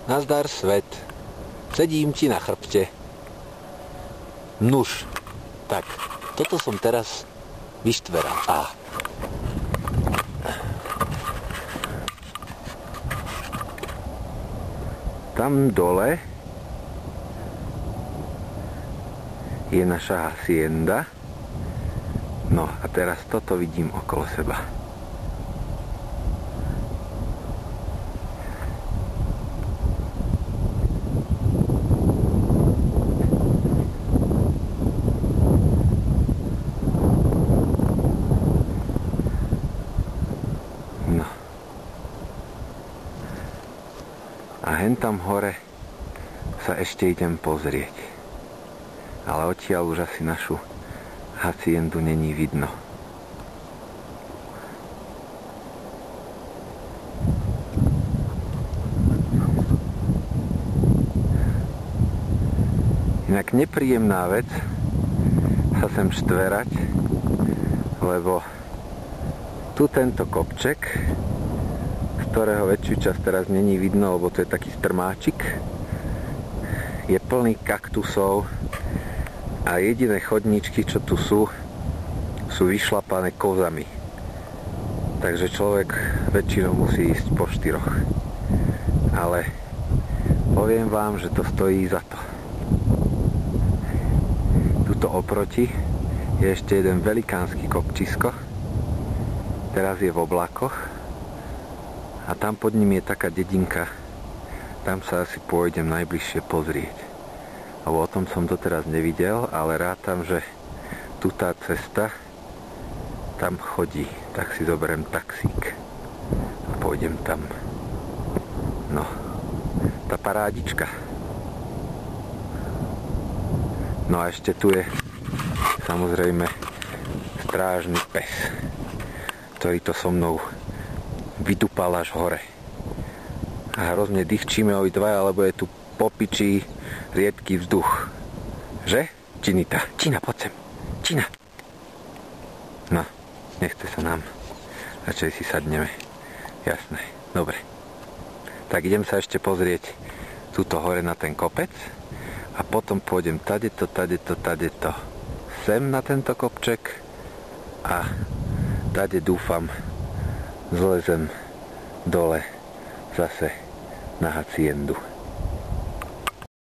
Nazdar svet. Sedím ti na chrbte. Nuž. Tak, toto som teraz vyštveral. Tam dole je naša hacienda. No a teraz toto vidím okolo seba. No. A hen tam hore sa ešte idem pozrieť. Ale odtiaľ už asi našu haciendu není vidno. Inak nepríjemná vec sa sem štverať, lebo tu tento kopček, z ktorého väčšiu časť teraz není vidno, lebo to je taký strmáčik, je plný kaktusov a jediné chodníčky, čo tu sú vyšlapané kozami. Takže človek väčšinou musí ísť po štyroch. Ale poviem vám, že to stojí za to. Tuto oproti je ešte jeden velikánsky kopčisko. Teraz je v oblakoch a tam pod ním je taká dedinka. Tam sa asi pôjdem najbližšie pozrieť. Lebo o tom som doteraz nevidel, ale rátam, že tu tá cesta tam chodí. Tak si zoberiem taxík a pôjdem tam. No, tá parádička. No a ešte tu je samozrejme strážny pes, ktorý to so mnou vydupal až hore. A hrozne dýchčíme obidvaja, lebo je tu popičí riedký vzduch. Že? Činita. Čina, poď sem. Čina. No, nechce sa nám. Radšej si sadneme. Jasné. Dobre. Tak idem sa ešte pozrieť túto hore na ten kopec a potom pôjdem tadeto sem na tento kopček a tade dúfam zlezem dole zase na haciendu.